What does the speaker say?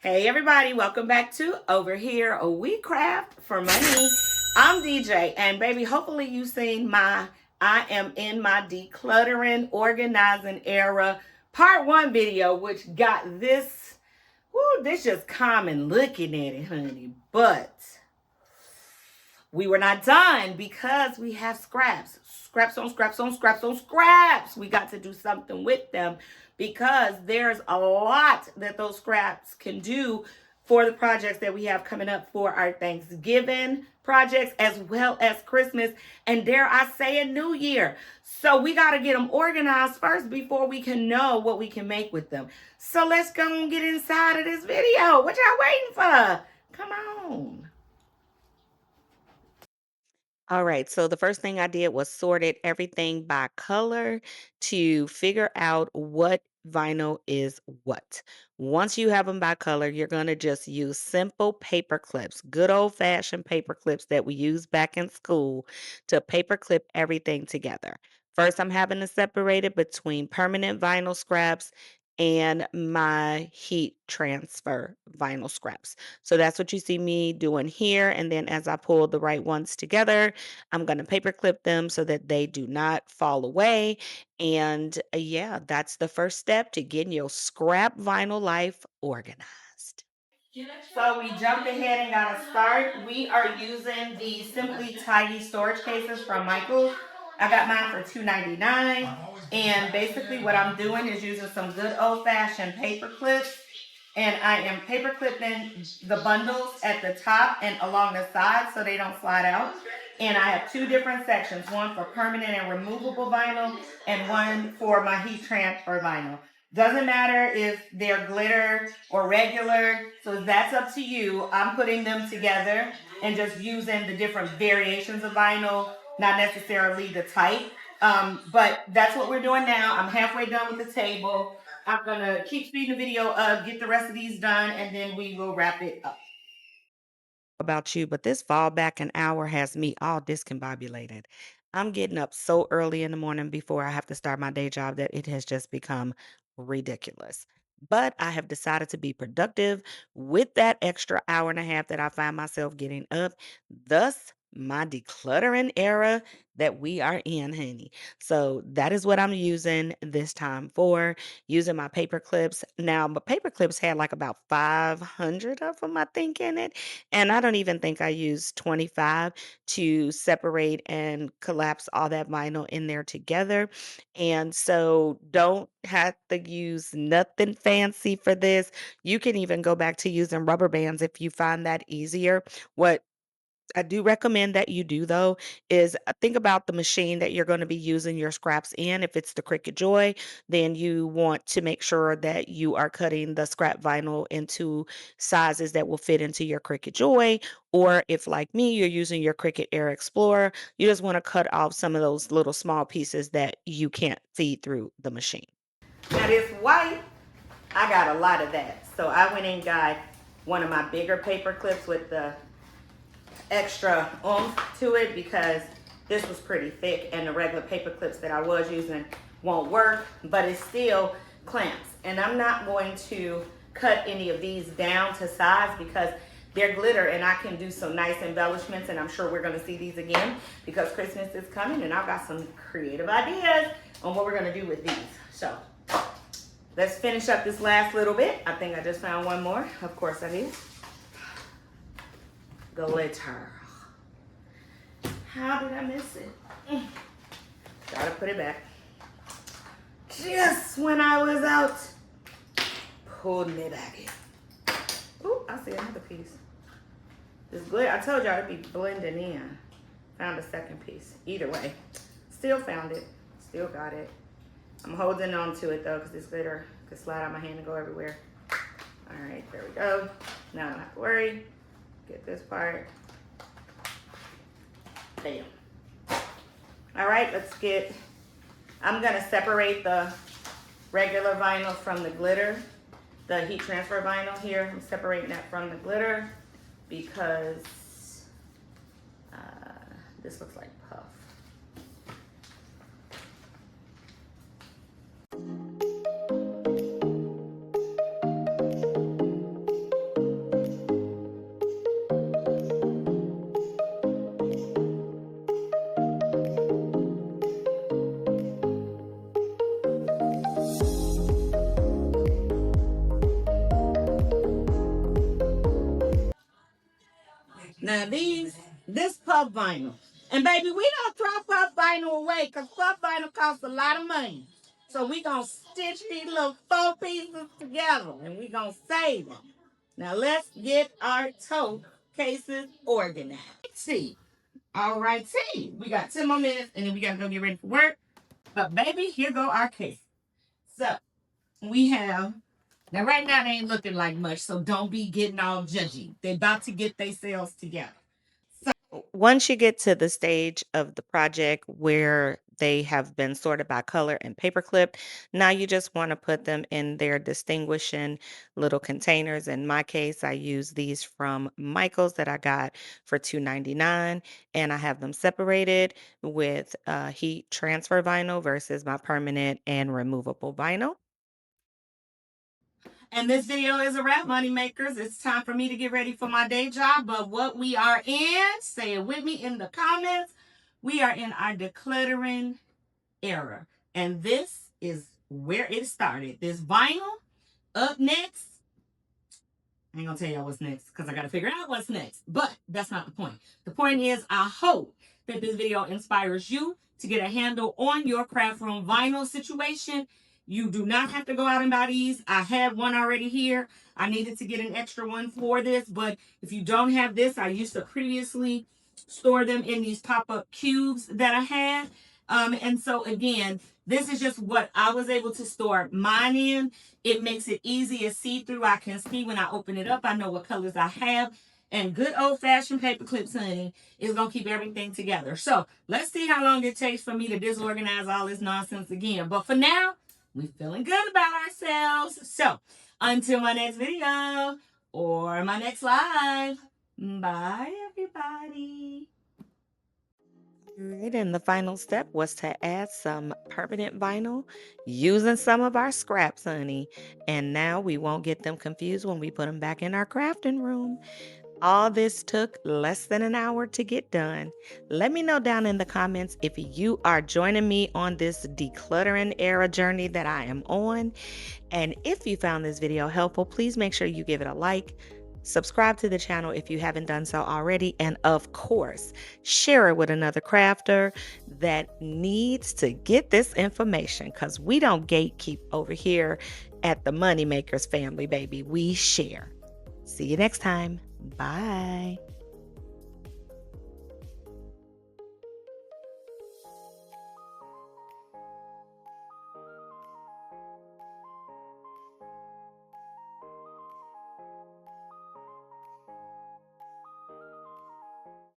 Hey everybody, welcome back to Over Here, a We Craft for Money. I'm DJ, and baby, hopefully you've seen my I am in my decluttering, organizing era part 1 video, which got this, this just common looking at it, honey. But we were not done because we have scraps. Scraps on scraps on scraps on scraps. We got to do something with them because there's a lot that those scraps can do for the projects that we have coming up for our Thanksgiving projects as well as Christmas and dare I say a New Year. So we got to get them organized first before we can know what we can make with them. So let's go and get inside of this video. What y'all waiting for? Come on. All right, so the first thing I did was sorted everything by color to figure out what vinyl is what. Once you have them by color, you're going to just use simple paper clips, good old-fashioned paper clips that we used back in school to paper clip everything together. First, I'm having to separate it between permanent vinyl scraps and my heat transfer vinyl scraps. So that's what you see me doing here. And then as I pull the right ones together, I'm going to paper clip them so that they do not fall away. And yeah, that's the first step to getting your scrap vinyl life organized. So we jumped ahead and got a start. We are using the Simply Tidy storage cases from Michaels. I got mine for $2.99. And basically what I'm doing is using some good old-fashioned paper clips. And I am paper clipping the bundles at the top and along the sides so they don't slide out. And I have two different sections, one for permanent and removable vinyl and one for my heat transfer vinyl. Doesn't matter if they're glitter or regular, so that's up to you. I'm putting them together and just using the different variations of vinyl, not necessarily the type. But that's what we're doing now. I'm halfway done with the table. I'm gonna keep speeding the video up, get the rest of these done, and then we will wrap it up. About you, but this fall back an hour has me all discombobulated. I'm getting up so early in the morning before I have to start my day job that it has just become ridiculous. But I have decided to be productive with that extra hour and a half that I find myself getting up. Thus, my decluttering era that we are in, honey. So that is what I'm using this time for, using my paper clips. Now, my paper clips had like about 500 of them, I think, in it. And I don't even think I used 25 to separate and collapse all that vinyl in there together. And so don't have to use nothing fancy for this. You can even go back to using rubber bands if you find that easier. What I do recommend that you do though is think about the machine that you're going to be using your scraps in. If it's the Cricut Joy, then you want to make sure that you are cutting the scrap vinyl into sizes that will fit into your Cricut Joy. Or if like me, you're using your Cricut Air Explorer, you just want to cut off some of those little small pieces that you can't feed through the machine. Now this white, I got a lot of that. So I went and got one of my bigger paper clips with the extra oomph to it because this was pretty thick and the regular paper clips that I was using won't work, but it still clamps. And I'm not going to cut any of these down to size because they're glitter and I can do some nice embellishments, and I'm sure we're going to see these again because Christmas is coming and I've got some creative ideas on what we're going to do with these. So let's finish up this last little bit. I think I just found one more. Of course I did. Glitter. How did I miss it? Gotta put it back. Just when I was out putting it back in. Ooh, I see another piece. This glitter, I told y'all it'd be blending in. Found a second piece. Either way, still found it. Still got it. I'm holding on to it though because this glitter could slide out my hand and go everywhere. All right, there we go. Now I don't have to worry. Get this part. Bam. All right, I'm gonna separate the regular vinyl from the glitter, the heat transfer vinyl here. I'm separating that from the glitter because this looks like puff. Now this puff vinyl. And baby, we don't throw puff vinyl away because puff vinyl costs a lot of money. So we gonna stitch these little 4 pieces together and we gonna save them. Now let's get our tote cases organized. See, all right, see, we got 10 more minutes and then we gotta go get ready for work. But baby, here go our case. So we have now right now they ain't looking like much, so don't be getting all judgy. They about to get themselves together. Once you get to the stage of the project where they have been sorted by color and paper clipped, now you just want to put them in their distinguishing little containers. In my case, I use these from Michael's that I got for $2.99, and I have them separated with heat transfer vinyl versus my permanent and removable vinyl. And this video is a wrap, money makers. It's time for me to get ready for my day job. But what we are in, say it with me in the comments. We are in our decluttering era. And this is where it started. This vinyl up next. I ain't gonna tell y'all what's next because I gotta figure out what's next. But that's not the point. The point is I hope that this video inspires you to get a handle on your craft room vinyl situation. You do not have to go out and buy these. I had one already here. I needed to get an extra one for this. But if you don't have this, I used to previously store them in these pop-up cubes that I had. And so again, this is just what I was able to store mine in. It makes it easy and see-through. I can see when I open it up. I know what colors I have. And good old-fashioned paper clips, honey, is going to keep everything together. So let's see how long it takes for me to disorganize all this nonsense again. But for now, we're feeling good about ourselves. So until my next video or my next live, bye, everybody. Right, and the final step was to add some permanent vinyl using some of our scraps, honey. And now we won't get them confused when we put them back in our crafting room. All this took less than an hour to get done. Let me know down in the comments if you are joining me on this decluttering era journey that I am on. And if you found this video helpful, please make sure you give it a like. Subscribe to the channel if you haven't done so already. And of course, share it with another crafter that needs to get this information because we don't gatekeep over here at the Moneymakers family, baby. We share. See you next time. Bye.